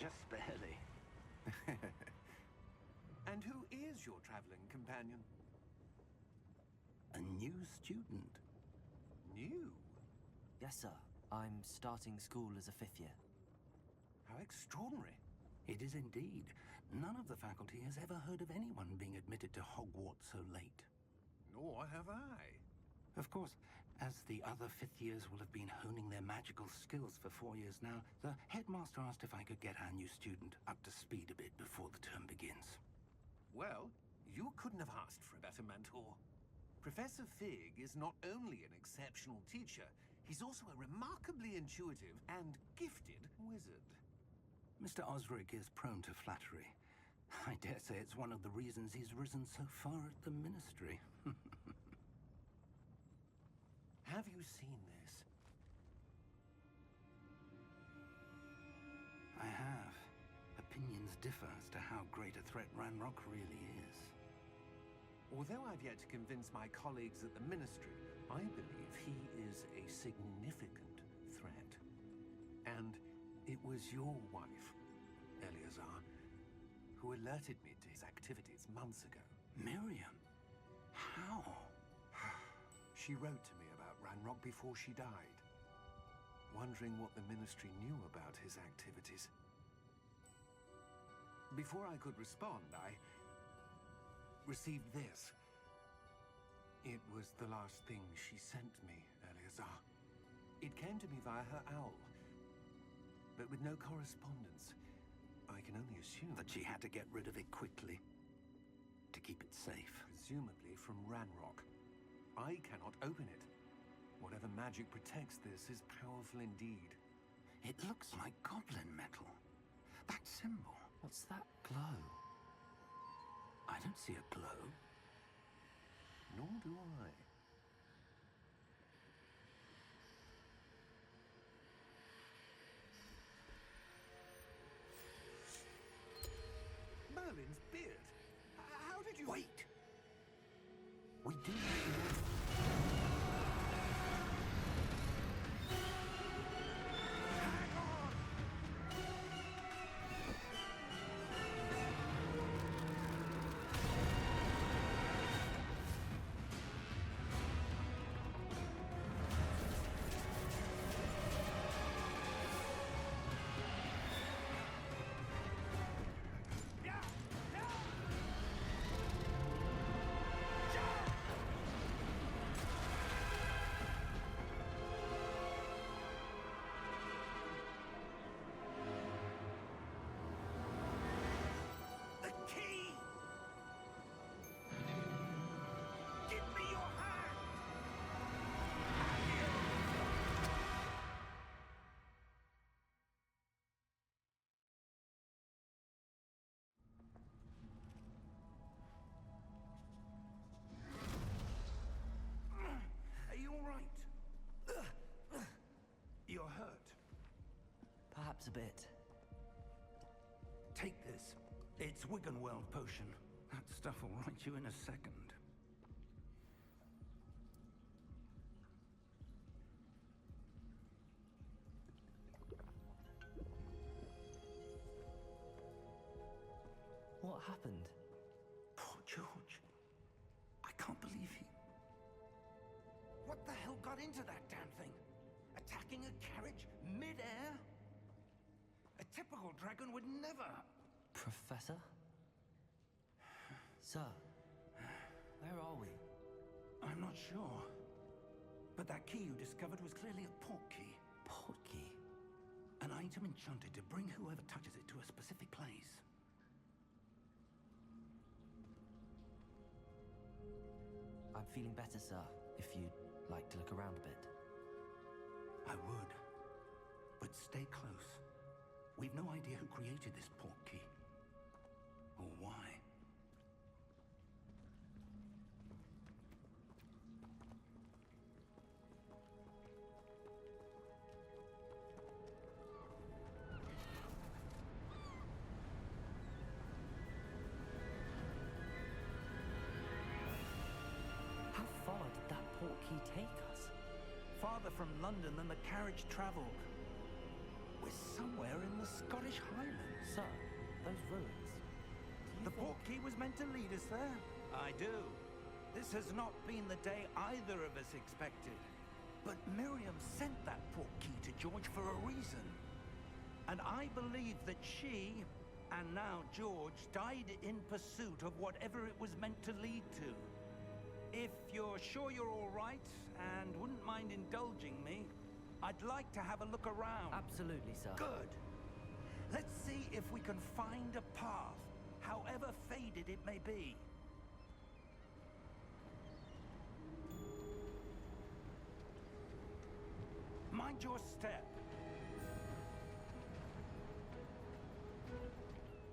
just barely. And who is your traveling companion? A new student. New? Yes, sir. I'm starting school as a 5th year. How extraordinary. It is indeed. None of the faculty has ever heard of anyone being admitted to Hogwarts so late. Nor have I. Of course, as the other 5th years will have been honing their magical skills for 4 years now, the headmaster asked if I could get our new student up to speed a bit before the term begins. Well, you couldn't have asked for a better mentor. Professor Fig is not only an exceptional teacher, he's also a remarkably intuitive and gifted wizard. Mr. Osric is prone to flattery. I dare say it's one of the reasons he's risen so far at the ministry. Have you seen this? I have. Opinions differ as to how great a threat Ranrock really is. Although I've yet to convince my colleagues at the ministry, I believe he is a significant threat. And it was your wife, Eleazar, who alerted me to his activities months ago. Miriam? How? She wrote to me about Ranrock before she died, wondering what the ministry knew about his activities. Before I could respond, I received this. It was the last thing she sent me, Eleazar. It came to me via her owl, but with no correspondence. I can only assume That she had to get rid of it quickly, to keep it safe. presumably from Ranrock. I cannot open it. Whatever magic protects this is powerful indeed. It looks like goblin metal. That symbol. What's that glow? I don't see a glow. Nor do I. Merlin's beard. How did you... Wait! We do not know. Hang on! The key! Give me your hand! Are you all right? You're hurt. Perhaps a bit. Take this. It's Wiggenweld potion. That stuff will right you in a second. What happened? Poor George. I can't believe he... What the hell got into that damn thing? Attacking a carriage mid-air? A typical dragon would never... Professor? Sir, where are we? I'm not sure. But that key you discovered was clearly a portkey. Portkey? An item enchanted to bring whoever touches it to a specific place. I'm feeling better, sir, if you'd like to look around a bit. I would. But stay close. We've no idea who created this portkey. Or why. How far did that portkey take us? Farther from London than the carriage traveled. We're somewhere in the Scottish Highlands. Sir, those ruins. The portkey was meant to lead us there? I do. This has not been the day either of us expected. But Miriam sent that portkey to George for a reason. And I believe that she, and now George, died in pursuit of whatever it was meant to lead to. If you're sure you're all right, and wouldn't mind indulging me, I'd like to have a look around. Absolutely, sir. Good. Let's see if we can find a path, however faded it may be. Mind your step.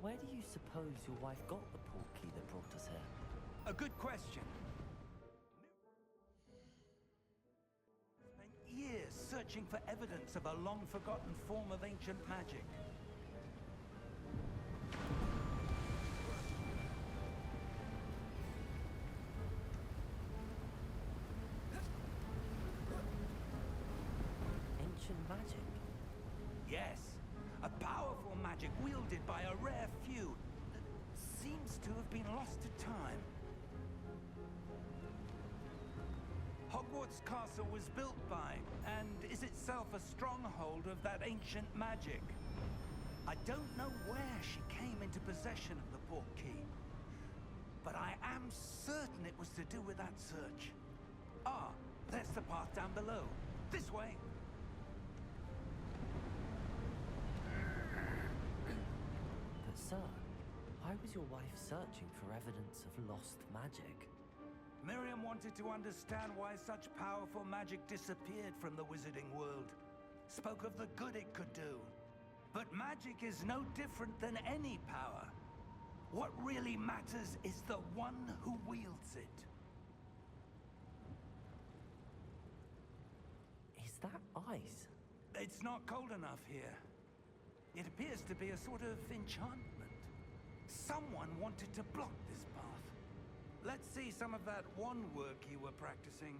Where do you suppose your wife got the portkey that brought us here? A good question. Spent years searching for evidence of a long-forgotten form of ancient magic. Ancient magic? Yes, a powerful magic wielded by a rare few that seems to have been lost to time. Hogwarts Castle was built by, and is itself a stronghold of that ancient magic. I don't know where she came into possession of the portkey, but I am certain it was to do with that search. Ah, there's the path down below. This way. But sir, why was your wife searching for evidence of lost magic? Miriam wanted to understand why such powerful magic disappeared from the wizarding world. Spoke of the good it could do. But magic is no different than any power. What really matters is the one who wields it. Is that ice? It's not cold enough here. It appears to be a sort of enchantment. Someone wanted to block this path. Let's see some of that wand work you were practicing.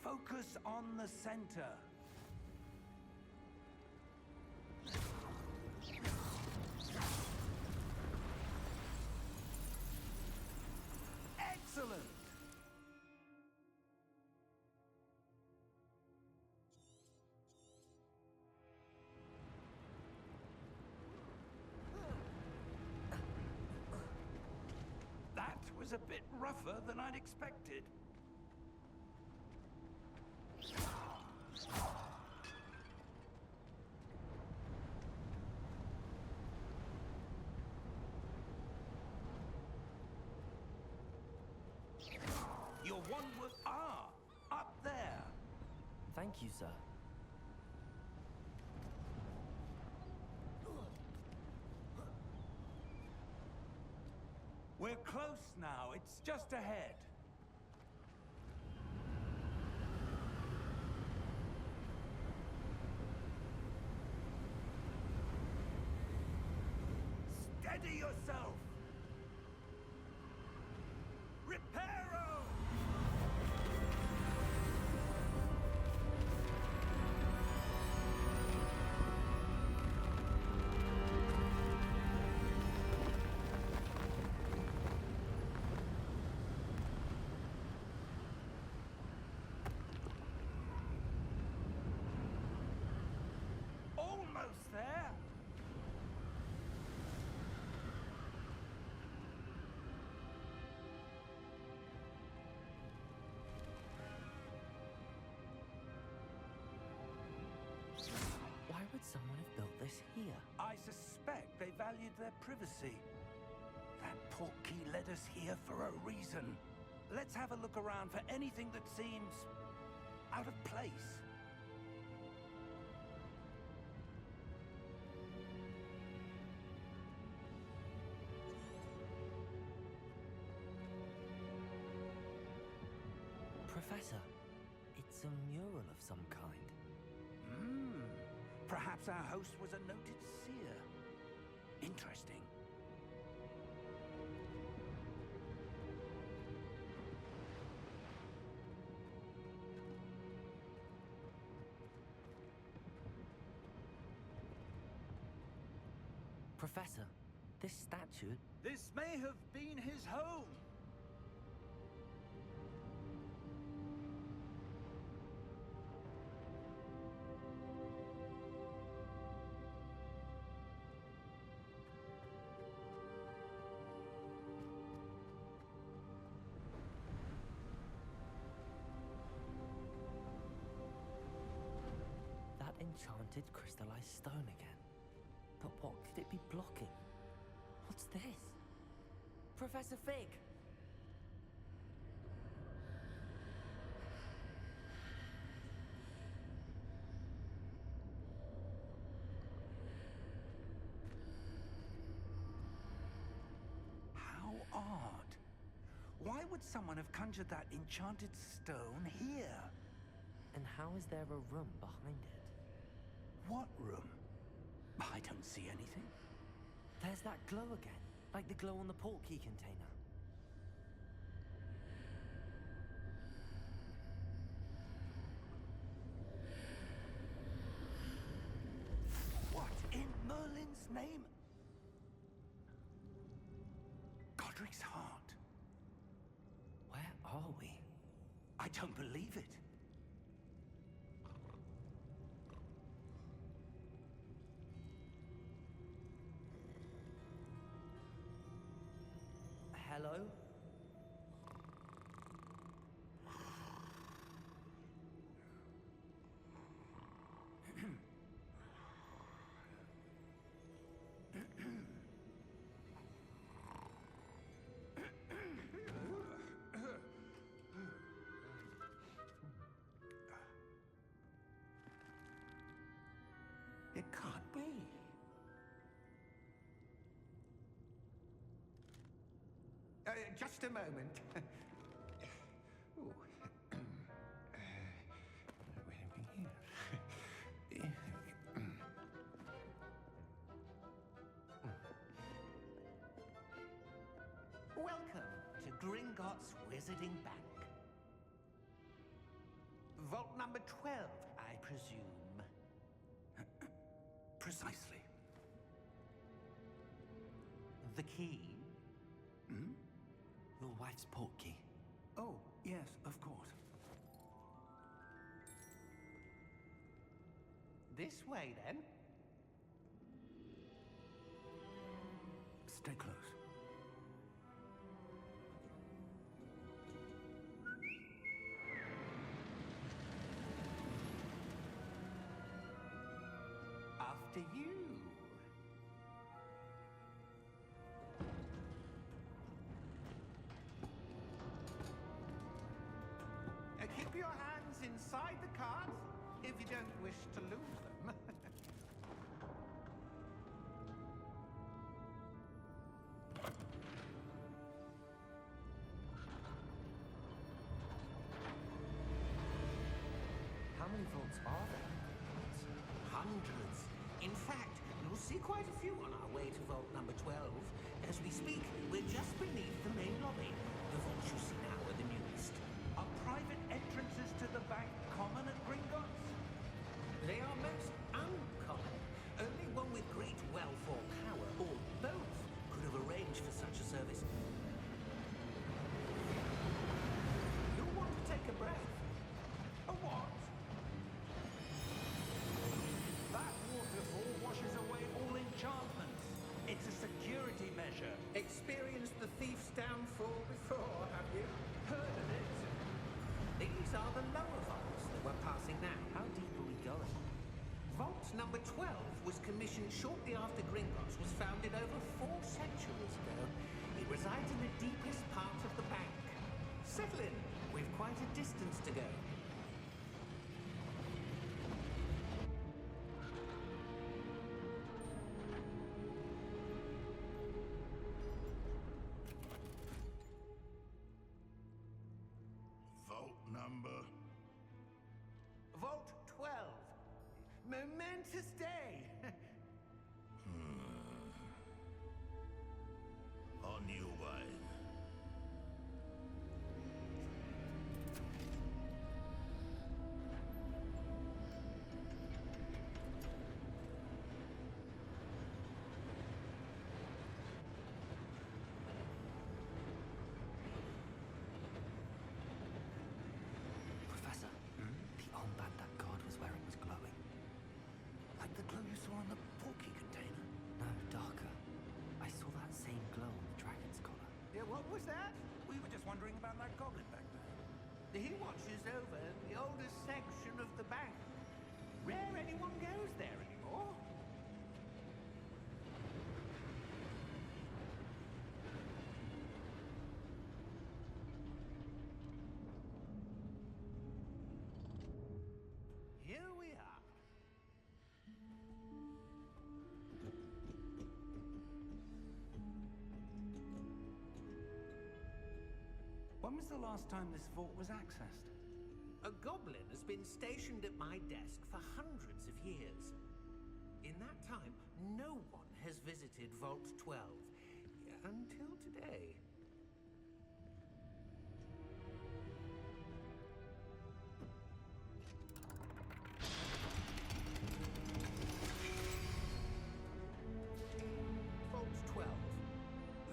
Focus on the center. Excellent! That was a bit rougher than I'd expected. Your one was up there. Thank you, sir. We're close now. It's just ahead. Steady yourself. Reparo! Almost there. Why would someone have built this here? I suspect they valued their privacy. That portkey led us here for a reason. Let's have a look around for anything that seems out of place. Professor, it's a mural of some kind. Perhaps our host was a noted seer. Interesting. Professor, this statue... This may have been his home. That enchanted crystallized stone again. But what could it be blocking? What's this? Professor Fig! How odd. Why would someone have conjured that enchanted stone here? And how is there a room behind it? What room? I don't see anything. There's that glow again, like the glow on the portkey container. What in Merlin's name? Godric's heart. Where are we? I don't believe it. Hello? It can't be. Just a moment. Ooh. Welcome to Gringotts Wizarding Bank. Vault number 12, I presume. Precisely. The key? Hmm? Your wife's portkey. Oh, yes, of course. This way, then. Stay close. After you. Keep your hands inside the cards if you don't wish to lose them. How many vaults are there? Hundreds. In fact, you'll see quite a few on our way to vault number 12. As we speak, we're just beneath the main lobby. The vaults you see now are the newest. Are private entrances to the bank common at Gringotts? They are most uncommon. Only one with great wealth or power, or both, could have arranged for such a service. You'll want to take a breath. A what? That waterfall washes away all enchantments. It's a security measure. Experienced the thief's downfall before, have you? Heard of it? These are the lower vaults that we're passing now. How deep are we going? Vault number 12 was commissioned shortly after Gringotts was founded over 4 centuries ago. It resides in the deepest part of the bank. Settle in. We've quite a distance to go. Vault number? Vault 12. Momentous day. On your way. wondering about that goblin back there. He watches over the oldest section of the bank. Rare anyone goes there anymore. Here we are. When was the last time this vault was accessed? A goblin has been stationed at my desk for hundreds of years. In that time, no one has visited Vault 12 until today. Vault 12.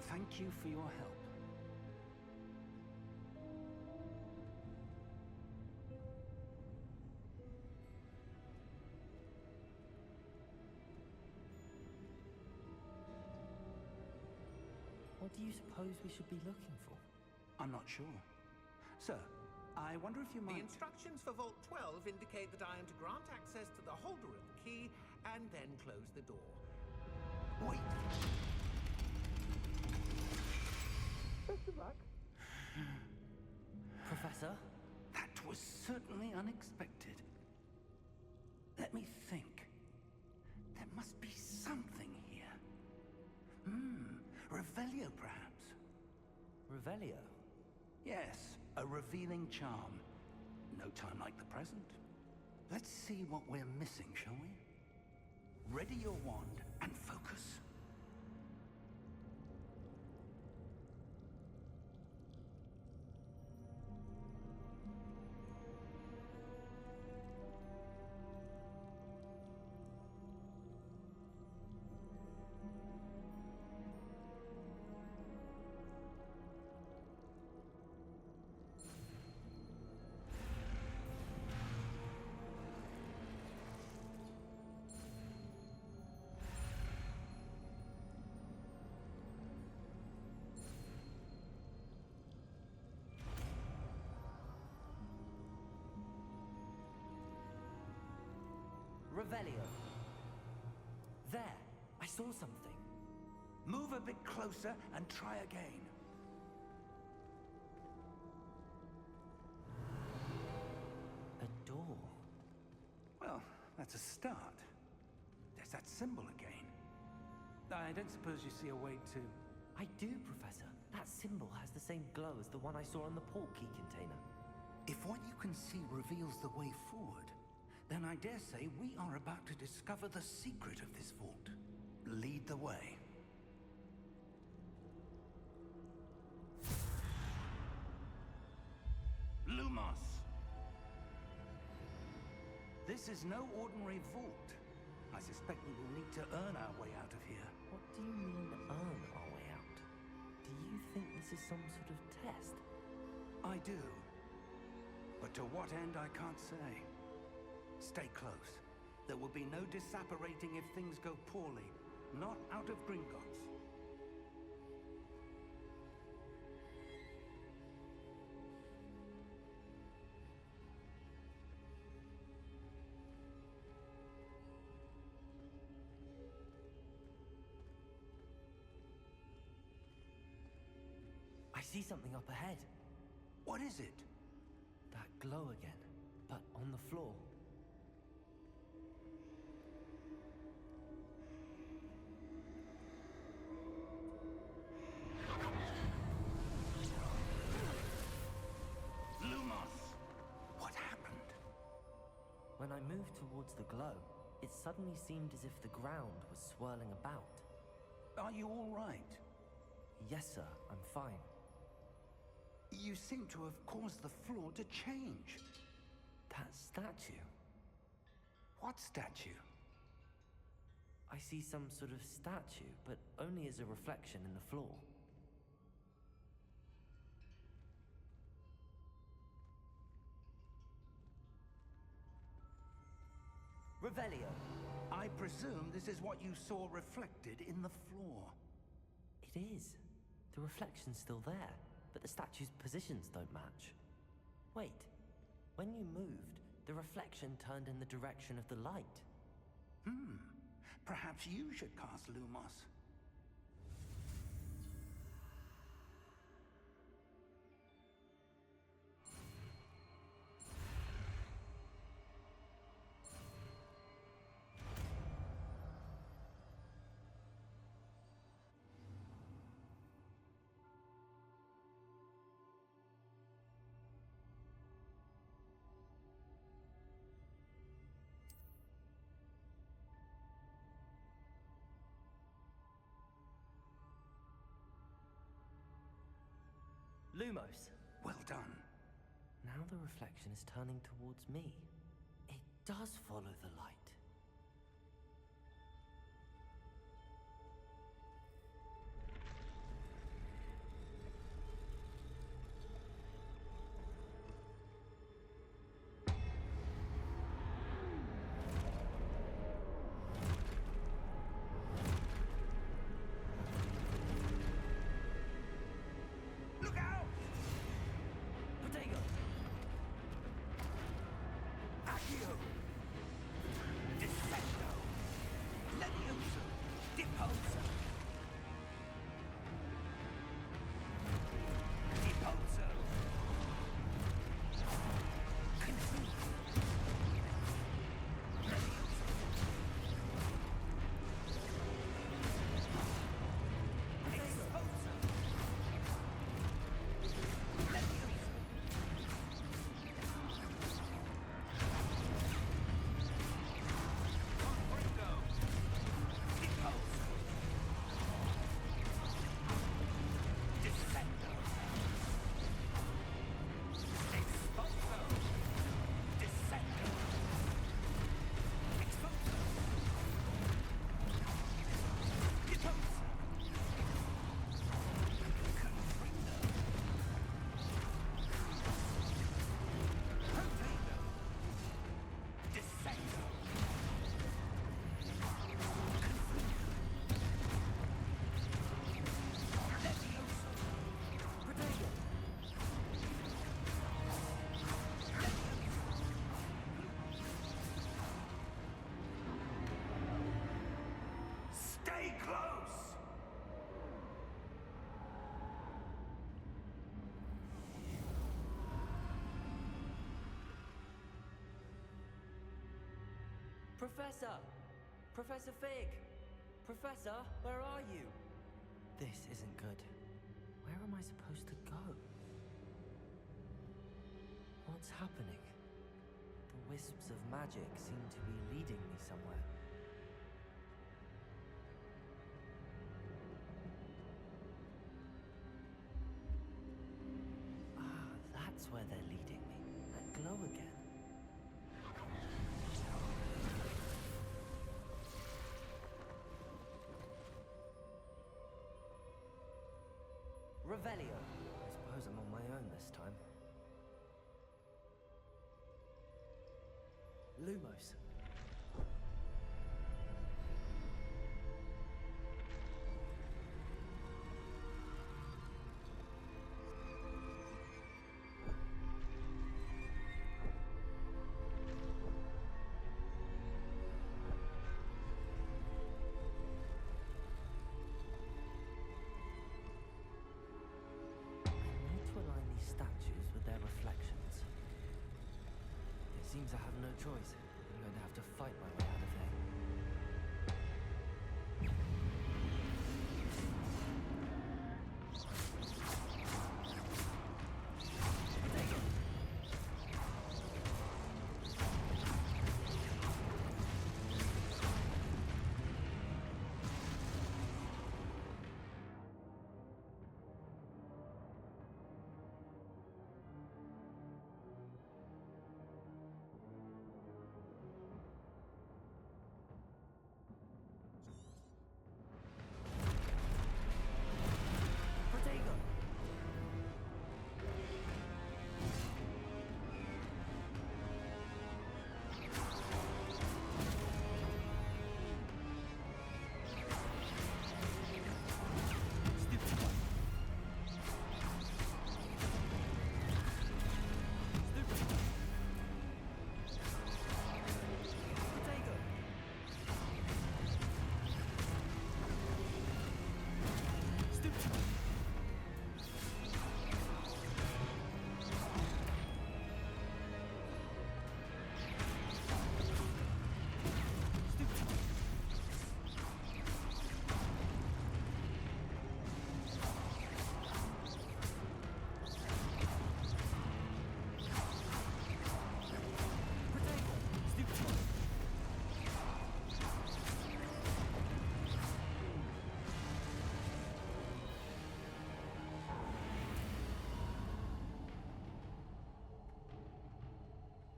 Thank you for your help. What do you suppose we should be looking for? I'm not sure. Sir, I wonder if you The might... instructions for Vault 12 indicate that I am to grant access to the holder of the key and then close the door. Wait! Best of luck. Professor? That was certainly unexpected. Let me think. There must be something here. Revelio, perhaps? Revelio? Yes, a revealing charm. No time like the present. Let's see what we're missing, shall we? Ready your wand and focus. Revelio. There, I saw something. Move a bit closer and try again. A door. Well, that's a start. There's that symbol again. I don't suppose you see a way to... I do, Professor. That symbol has the same glow as the one I saw on the port key container. If what you can see reveals the way forward, then I dare say we are about to discover the secret of this vault. Lead the way. Lumos! This is no ordinary vault. I suspect we will need to earn our way out of here. What do you mean, earn our way out? Do you think this is some sort of test? I do. But to what end, I can't say. Stay close. There will be no disapparating if things go poorly. Not out of Gringotts. I see something up ahead. What is it? That glow again, but on the floor. Lumos! What happened? When I moved towards the glow, it suddenly seemed as if the ground was swirling about. Are you all right? Yes, sir, I'm fine. You seem to have caused the floor to change. That statue. What statue? I see some sort of statue, but only as a reflection in the floor. Revelio. I presume this is what you saw reflected in the floor. It is. The reflection's still there. but the statue's positions don't match. Wait, when you moved, the reflection turned in the direction of the light. Perhaps you should cast Lumos. Lumos! Well done. Now the reflection is turning towards me. It does follow the light. Look out! Protego! Accio! Descendo! Levioso! Deposo! Deposo! Confuse! Levioso! Exposo! Levioso! Confringo! Deposo! Descendo! Exposo! Descendo! Exposo! Deposo! Confringo! Protego! Descendo! Levioso! Protego! Stay close! Professor! Professor Fig! Professor, where are you? This isn't good. Where am I supposed to go? What's happening? The wisps of magic seem to be leading me somewhere. Ah, that's where they're leading me. That glow again. Revelio. I suppose I'm on my own this time. Lumos. I need to align these statues with their reflections. It seems I have no choice. I'm going to have to fight my way out of there. Take it!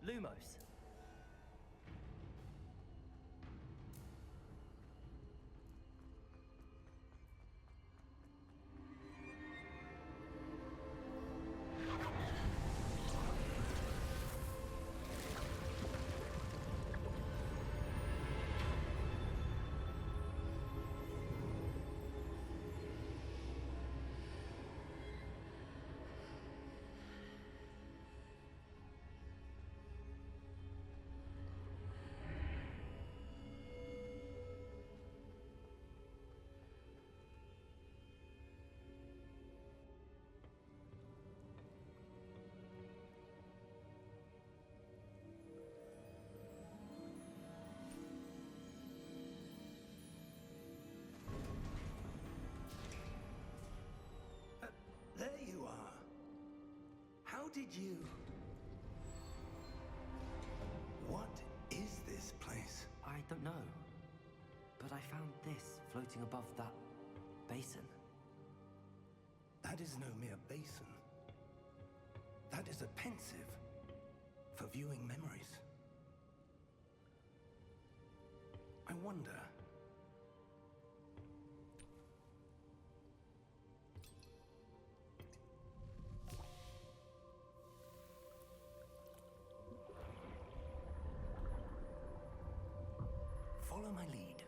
Lumos. There you are. How did you... What is this place? I don't know. But I found this floating above that basin. That is no mere basin. That is a pensive for viewing memories. I wonder... Follow my lead.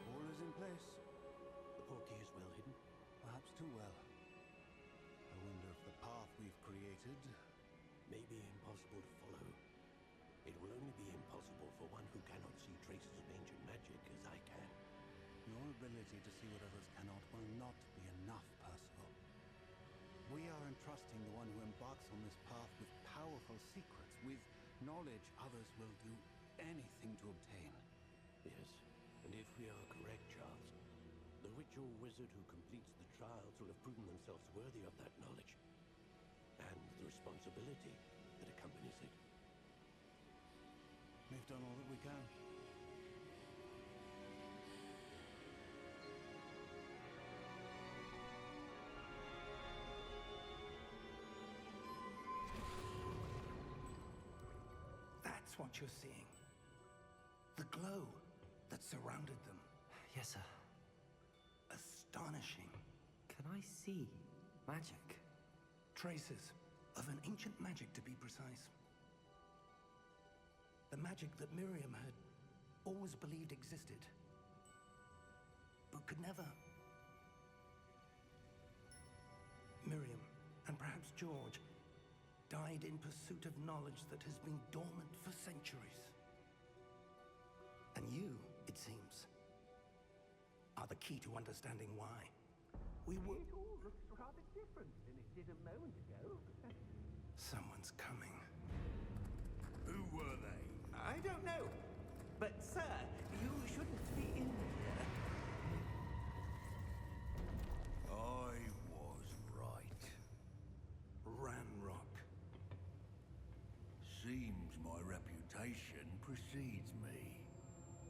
All is in place. The portkey is well hidden. Perhaps too well. I wonder if the path we've created... May be impossible to follow. It will only be impossible for one who cannot see traces of ancient magic as I can. Your ability to see what others cannot will not be enough, Percival. We are entrusting the one who embarks on this path with powerful secrets, with knowledge others will do anything to obtain. Yes, and if we are correct, Charles, the ritual wizard who completes the trials will have proven themselves worthy of that knowledge. And the responsibility that accompanies it. We've done all that we can. That's what you're seeing. The glow that surrounded them. Yes, sir. Astonishing. Can I see magic? Traces of an ancient magic, to be precise. The magic that Miriam had always believed existed, but could never. Miriam, and perhaps George, died in pursuit of knowledge that has been dormant for centuries. And you, it seems, are the key to understanding why. We were... It all looks rather different than it did a moment ago. Someone's coming. Who were they? I don't know. But, sir, you shouldn't be in here. I was right. Ranrock. Seems my reputation precedes me.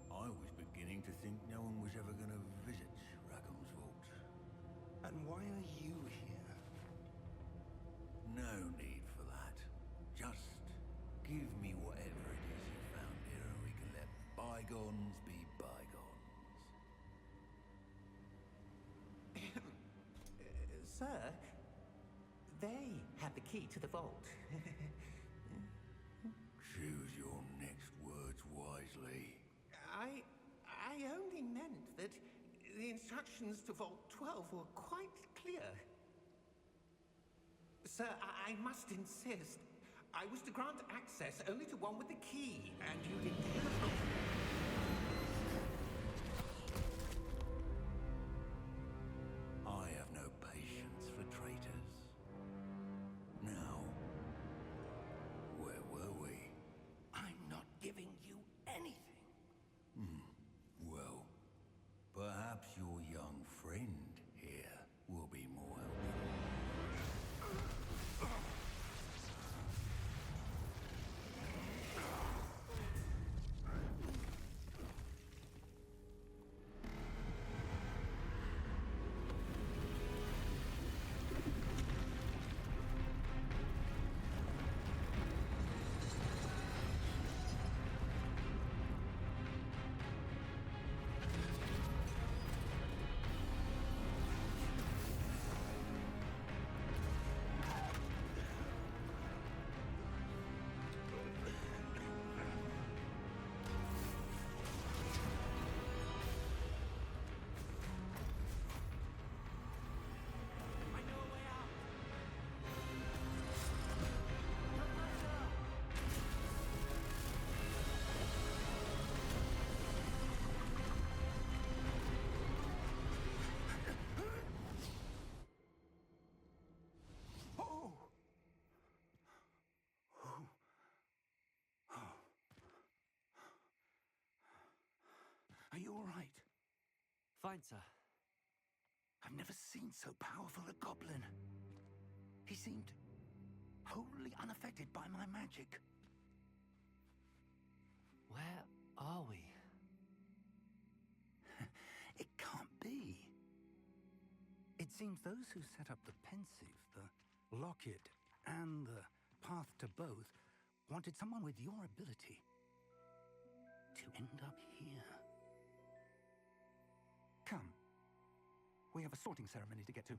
I was beginning to think no one was ever going to visit Rackham's vault. And why are you here? No need for that. Just give me whatever it is you found here and we can let bygones be bygones. Sir, they have the key to the vault. Choose your next words wisely. I only meant that the instructions to Vault 12 were quite clear. Sir, I must insist. I was to grant access only to one with the key, and you didn't have... I have no patience for traitors. Now, where were we? I'm not giving you anything. Well, all right? Fine, sir. I've never seen so powerful a goblin. He seemed wholly unaffected by my magic. Where are we? It can't be. It seems those who set up the pensive, the locket, and the path to both wanted someone with your ability to end up here. Come. We have a sorting ceremony to get to.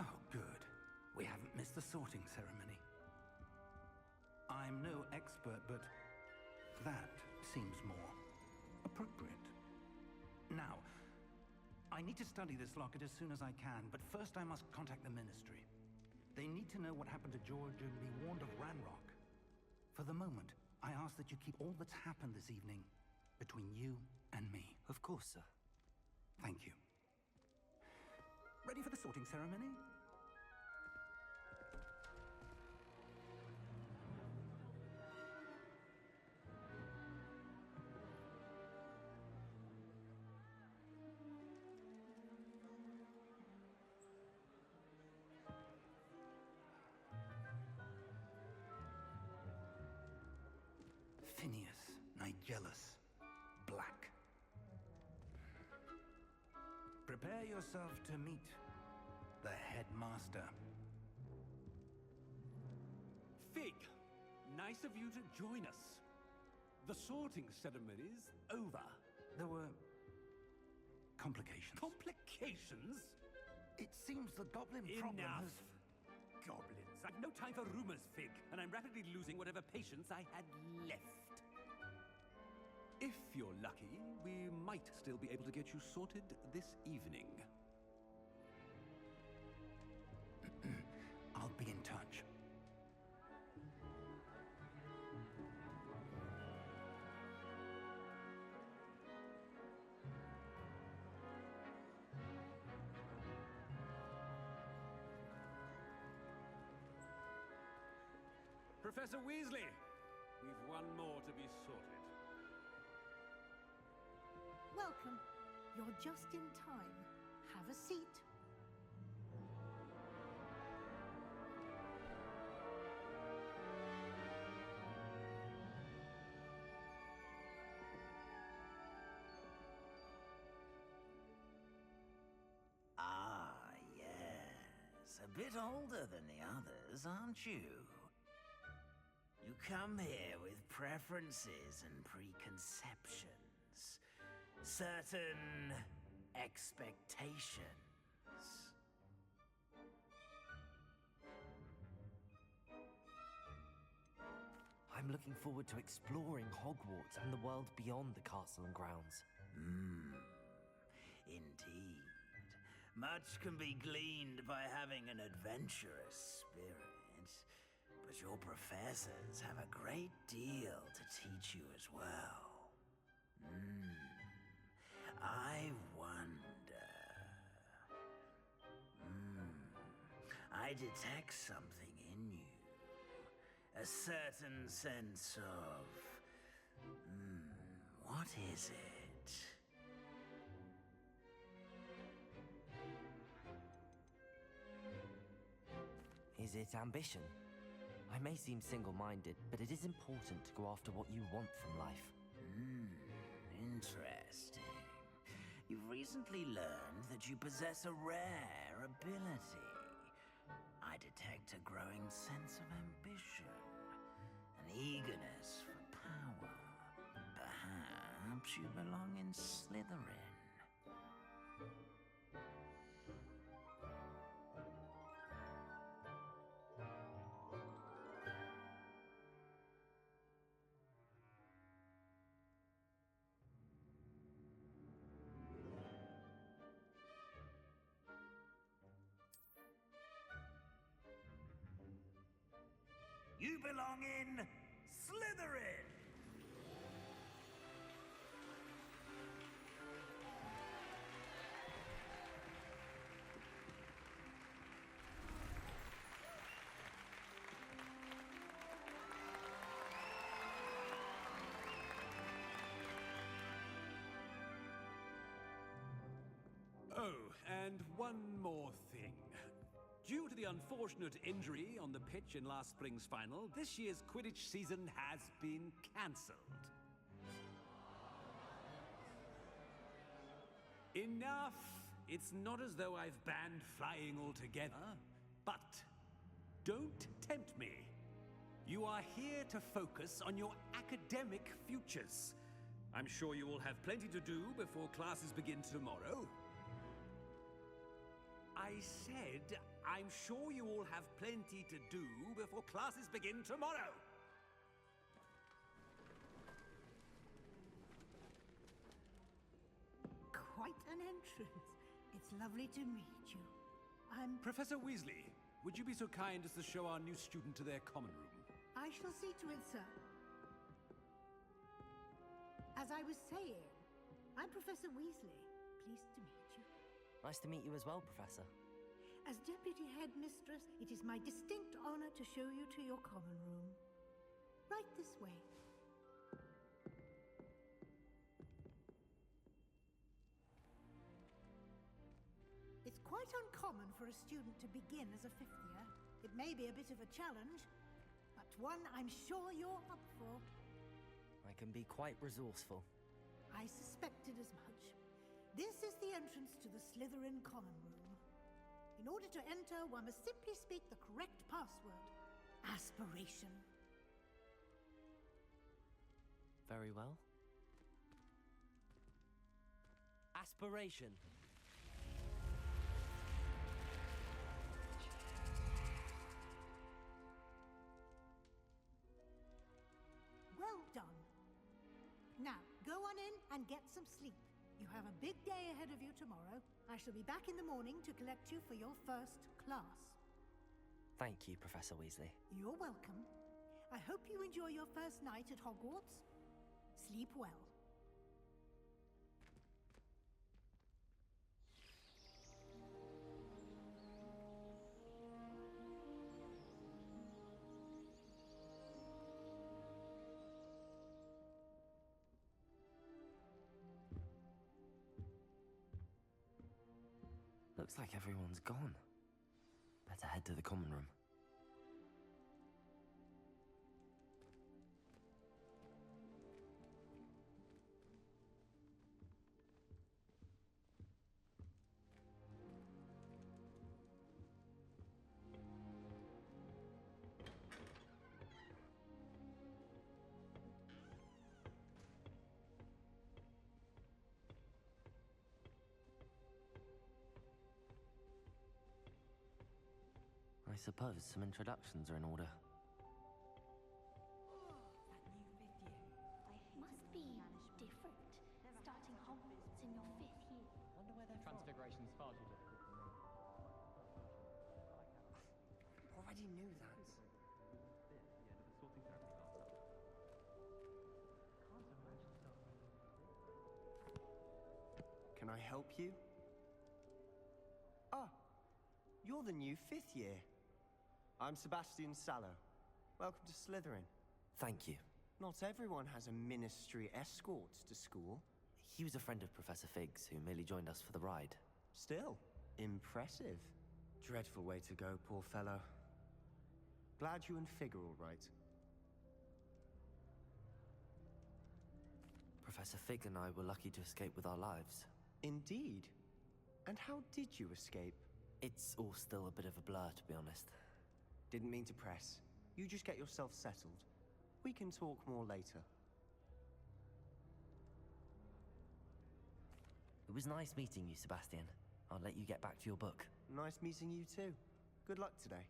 Oh, good. We haven't missed the sorting ceremony. I'm no expert, but that seems more appropriate. Now, I need to study this locket as soon as I can, but first I must contact the Ministry. They need to know what happened to George and be warned of Ranrock. For the moment, I ask that you keep all that's happened this evening between you and me. Of course, sir. Thank you. Ready for the sorting ceremony? Phineas, Nigellus, Black. Prepare yourself to meet the headmaster. Fig, nice of you to join us. The sorting ceremony's over. There were complications. Complications? It seems the goblin problem Enough. has... Goblins. I've no time for rumors, Fig, and I'm rapidly losing whatever patience I had left. If you're lucky, we might still be able to get you sorted this evening. I'll be in touch. Professor Weasley, we've one more to be sorted. Welcome. You're just in time. Have a seat. Ah, yes. A bit older than the others, aren't you? You come here with preferences and preconceptions. Certain expectations. I'm looking forward to exploring Hogwarts and the world beyond the castle and grounds. Indeed. Much can be gleaned by having an adventurous spirit, but your professors have a great deal to teach you as well. I wonder... I detect something in a certain sense of... what is it? Is it ambition? I may seem single-minded, but it is important to go after what you want from life. Interesting. You've recently learned that you possess a rare ability. I detect a growing sense of ambition, an eagerness for power. Perhaps you belong in Slytherin. You belong in Slytherin! Oh, and one more thing. Due to the unfortunate injury on the pitch in last spring's final, this year's Quidditch season has been cancelled. Enough! It's not as though I've banned flying altogether, but don't tempt me. You are here to focus on your academic futures. I'm sure you will have plenty to do before classes begin tomorrow. I said, I'm sure you all have plenty to do before classes begin tomorrow. Quite an entrance. It's lovely to meet you. I'm... Professor Weasley, would you be so kind as to show our new student to their common room? I shall see to it, sir. As I was saying, I'm Professor Weasley. Pleased to meet you. Nice to meet you as well, Professor. As Deputy Headmistress, it is my distinct honor to show you to your common room. Right this way. It's quite uncommon for a student to begin as a fifth year. It may be a bit of a challenge, but one I'm sure you're up for. I can be quite resourceful. I suspected as much. This is the entrance to the Slytherin common room. In order to enter, one must simply speak the correct password. Aspiration. Very well. Aspiration. Well done. Now, go on in and get some sleep. You have a big day ahead of you tomorrow. I shall be back in the morning to collect you for your first class. Thank you, Professor Weasley. You're welcome. I hope you enjoy your first night at Hogwarts. Sleep well. Looks like everyone's gone. Better head to the common room. I suppose some introductions are in order. Must be different. Starting Hogwarts in your 5th year. Wonder where their transfiguration's far too difficult for me. Already knew that. Can I help you? Ah, you're the new 5th year. I'm Sebastian Sallow. Welcome to Slytherin. Thank you. Not everyone has a ministry escort to school. He was a friend of Professor Fig's who merely joined us for the ride. Still, impressive. Dreadful way to go, poor fellow. Glad you and Fig are all right. Professor Fig and I were lucky to escape with our lives. Indeed. And how did you escape? It's all still a bit of a blur, to be honest. Didn't mean to press. You just get yourself settled. We can talk more later. It was nice meeting you, Sebastian. I'll let you get back to your book. Nice meeting you too. Good luck today.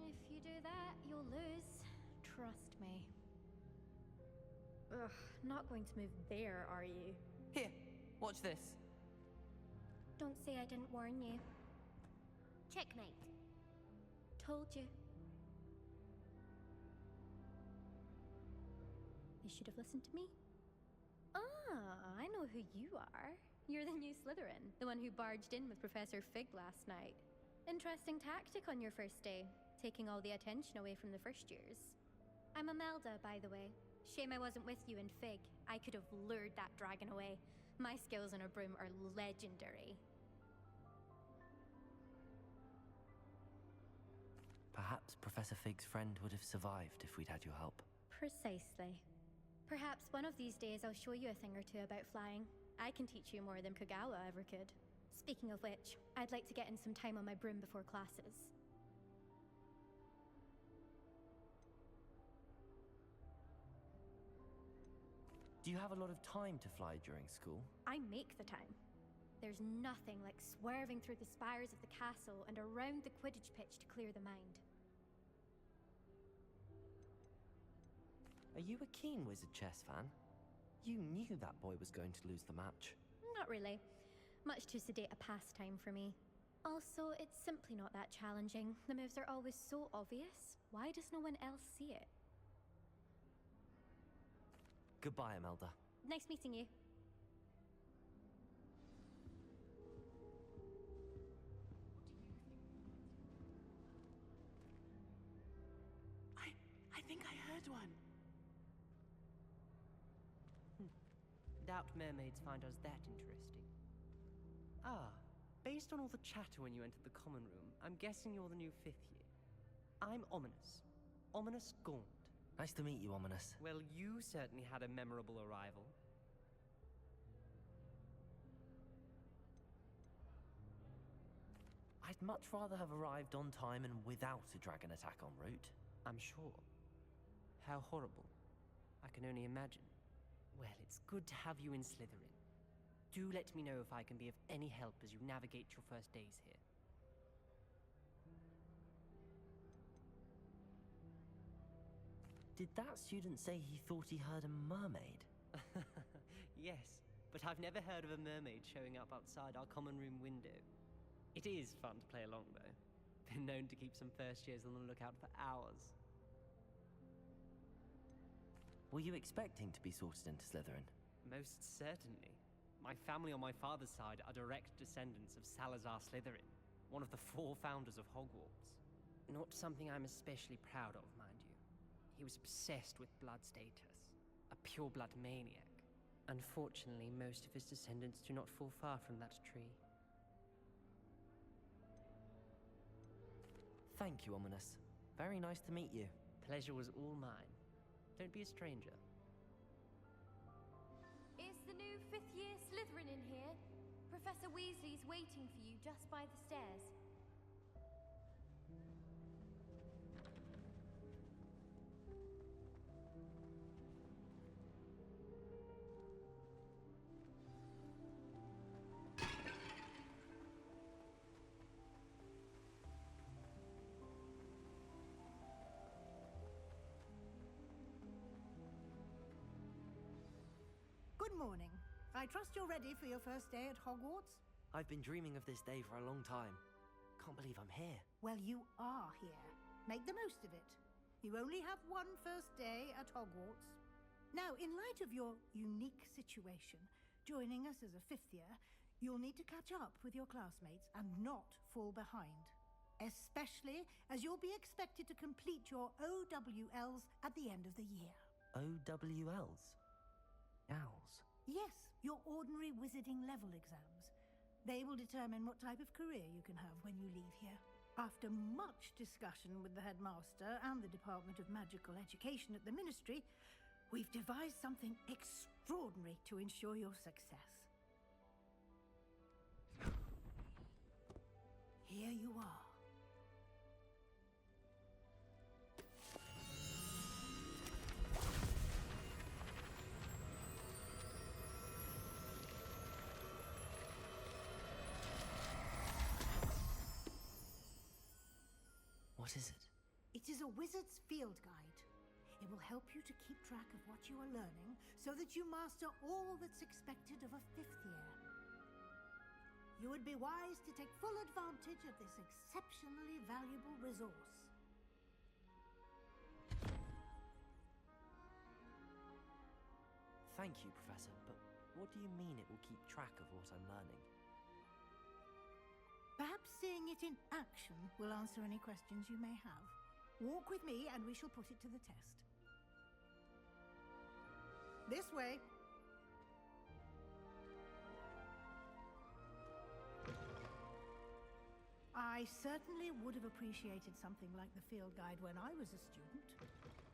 If you do that, you'll lose. Trust me. Ugh, not going to move there, are you? Here, watch this. Don't say I didn't warn you. Checkmate. Told you. You should have listened to me. Ah, I know who you are. You're the new Slytherin, the one who barged in with Professor Fig last night. Interesting tactic on your first day, taking all the attention away from the first years. I'm Imelda, by the way. Shame I wasn't with you in Fig. I could have lured that dragon away. My skills on a broom are legendary. Perhaps Professor Fig's friend would have survived if we'd had your help. Precisely. Perhaps one of these days I'll show you a thing or two about flying. I can teach you more than Kogawa ever could. Speaking of which, I'd like to get in some time on my broom before classes. Do you have a lot of time to fly during school? I make the time. There's nothing like swerving through the spires of the castle and around the Quidditch pitch to clear the mind. Are you a keen Wizard chess fan? You knew that boy was going to lose the match. Not really. Much too sedate a pastime for me. Also, it's simply not that challenging. The moves are always so obvious. Why does no one else see it? Goodbye, Imelda. Nice meeting you. I think I heard one. Doubt mermaids find us that interesting. Ah, based on all the chatter when you entered the common room, I'm guessing you're the new 5th year. I'm Ominous. Ominous Gaunt. Nice to meet you, Ominous. Well, you certainly had a memorable arrival. I'd much rather have arrived on time and without a dragon attack en route. I'm sure. How horrible. I can only imagine. Well, it's good to have you in Slytherin. Do let me know if I can be of any help as you navigate your first days here. Did that student say he thought he heard a mermaid? Yes, but I've never heard of a mermaid showing up outside our common room window. It is fun to play along, though. Been known to keep some first years on the lookout for hours. Were you expecting to be sorted into Slytherin? Most certainly. My family on my father's side are direct descendants of Salazar Slytherin, one of the 4 founders of Hogwarts. Not something I'm especially proud of, mind you. He was obsessed with blood status, a pure-blood maniac. Unfortunately, most of his descendants do not fall far from that tree. Thank you, Ominous. Very nice to meet you. Pleasure was all mine. Don't be a stranger. Is the new 5th year Slytherin in here? Professor Weasley's waiting for you just by the stairs. Good morning. I trust you're ready for your first day at Hogwarts? I've been dreaming of this day for a long time. Can't believe I'm here. Well, you are here. Make the most of it. You only have one first day at Hogwarts. Now, in light of your unique situation, joining us as a fifth year, you'll need to catch up with your classmates and not fall behind. Especially as you'll be expected to complete your OWLs at the end of the year. OWLs? Owls? Yes, your ordinary wizarding level exams. They will determine what type of career you can have when you leave here. After much discussion with the headmaster and the Department of Magical Education at the Ministry, we've devised something extraordinary to ensure your success. Here you are. What is it? It is a wizard's field guide. It will help you to keep track of what you are learning so that you master all that's expected of a fifth year. You would be wise to take full advantage of this exceptionally valuable resource. Thank you, Professor, but what do you mean it will keep track of what I'm learning? Perhaps seeing it in action will answer any questions you may have. Walk with me and we shall put it to the test. This way. I certainly would have appreciated something like the field guide when I was a student.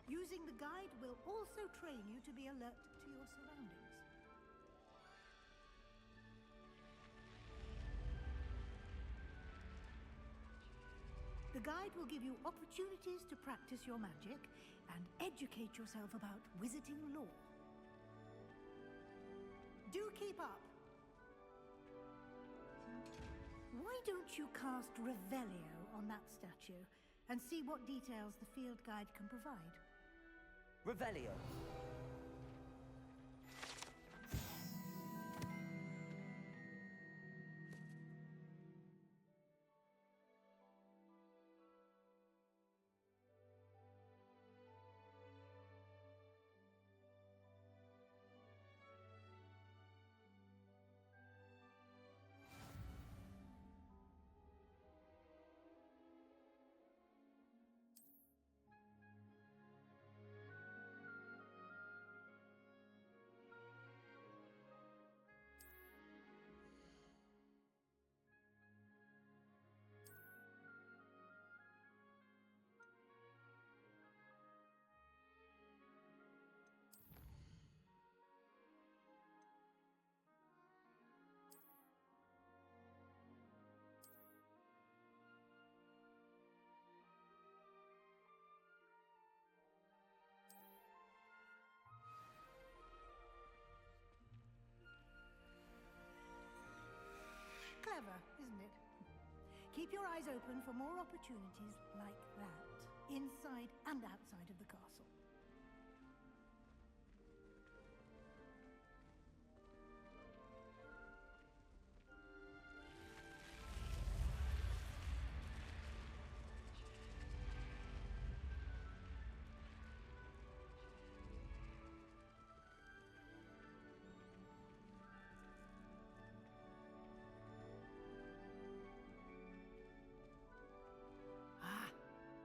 Using the guide will also train you to be alert to your surroundings. The guide will give you opportunities to practice your magic and educate yourself about wizarding lore. Do keep up. Why don't you cast Revelio on that statue and see what details the field guide can provide? Revelio! Clever, isn't it? Keep your eyes open for more opportunities like that, inside and outside of the castle.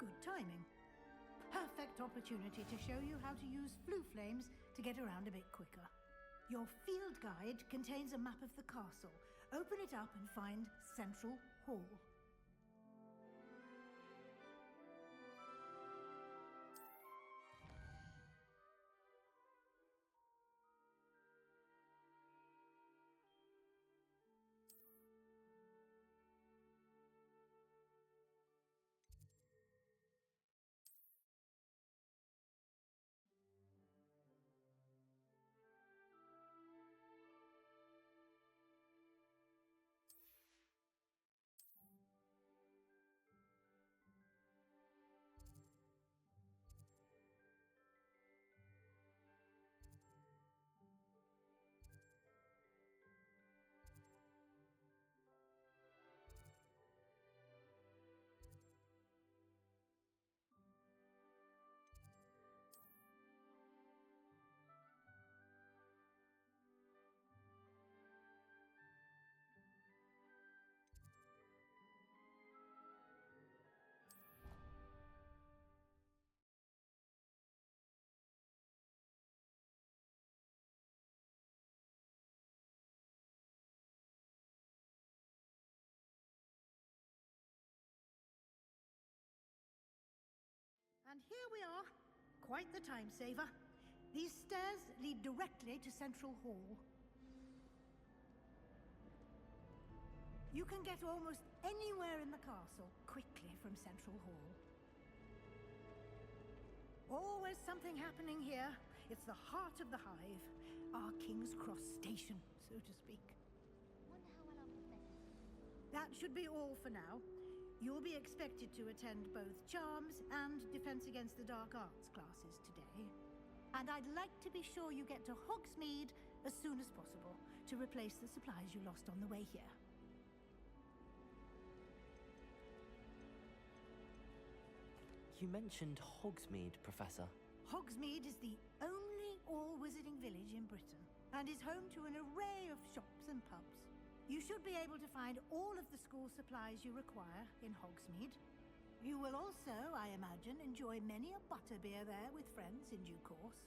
Good timing. Perfect opportunity to show you how to use flue flames to get around a bit quicker. Your field guide contains a map of the castle. Open it up and find Central Hall. Here we are. Quite the time saver. These stairs lead directly to Central Hall. You can get almost anywhere in the castle quickly from Central Hall. Always something happening here. It's the heart of the hive. Our King's Cross station, so to speak. That should be all for now. You'll be expected to attend both Charms and Defense Against the Dark Arts classes today. And I'd like to be sure you get to Hogsmeade as soon as possible to replace the supplies you lost on the way here. You mentioned Hogsmeade, Professor. Hogsmeade is the only all-wizarding village in Britain and is home to an array of shops and pubs. You should be able to find all of the school supplies you require in Hogsmeade. You will also, I imagine, enjoy many a butterbeer there with friends in due course.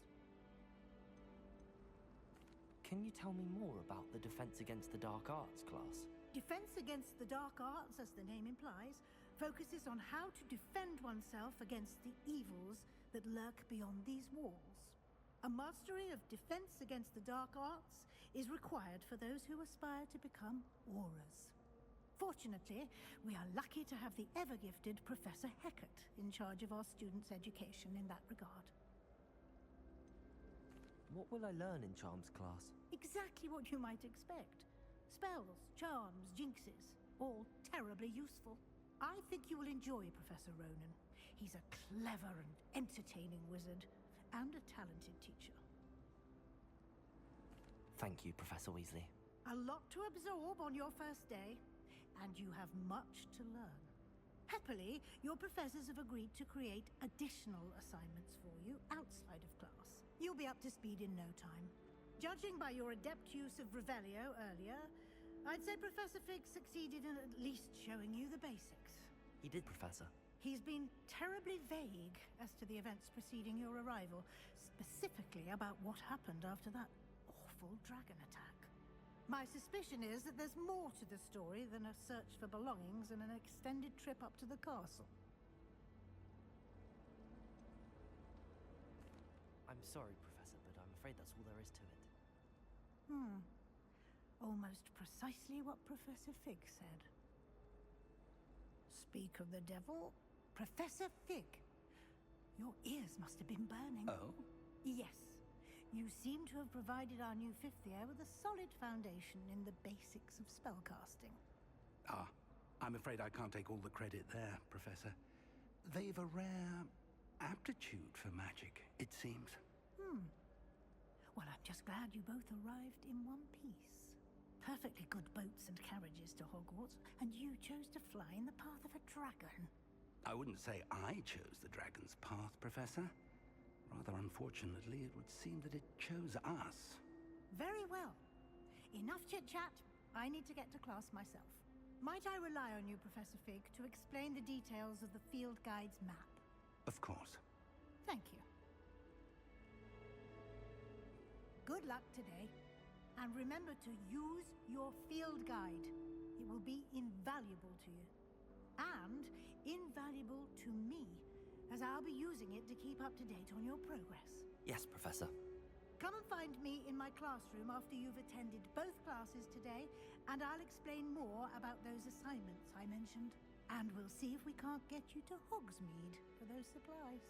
Can you tell me more about the Defense Against the Dark Arts class? Defense Against the Dark Arts, as the name implies, focuses on how to defend oneself against the evils that lurk beyond these walls. A mastery of Defense Against the Dark Arts is required for those who aspire to become auras. Fortunately, we are lucky to have the ever-gifted Professor Hecat in charge of our students' education in that regard. What will I learn in Charms class? Exactly what you might expect. Spells, charms, jinxes, all terribly useful. I think you will enjoy Professor Ronan. He's a clever and entertaining wizard, and a talented teacher. Thank you, Professor Weasley. A lot to absorb on your first day, and you have much to learn. Happily, your professors have agreed to create additional assignments for you outside of class. You'll be up to speed in no time. Judging by your adept use of Revelio earlier, I'd say Professor Fig succeeded in at least showing you the basics. He did, Professor. He's been terribly vague as to the events preceding your arrival, specifically about what happened after that awful dragon attack. My suspicion is that there's more to the story than a search for belongings and an extended trip up to the castle. I'm sorry, Professor, but I'm afraid that's all there is to it. Almost precisely what Professor Fig said. Speak of the devil, Professor Fig. Your ears must have been burning. Oh? Yes. You seem to have provided our new fifth year with a solid foundation in the basics of spellcasting. Ah, I'm afraid I can't take all the credit there, Professor. They've a rare aptitude for magic, it seems. Well, I'm just glad you both arrived in one piece. Perfectly good boats and carriages to Hogwarts, and you chose to fly in the path of a dragon. I wouldn't say I chose the dragon's path, Professor. Rather unfortunately, it would seem that it chose us. Very well. Enough chit-chat. I need to get to class myself. Might I rely on you, Professor Fig, to explain the details of the field guide's map? Of course. Thank you. Good luck today. And remember to use your field guide. It will be invaluable to you. And invaluable to me, as I'll be using it to keep up to date on your progress. Yes, Professor. Come and find me in my classroom after you've attended both classes today, and I'll explain more about those assignments I mentioned. And we'll see if we can't get you to Hogsmeade for those supplies.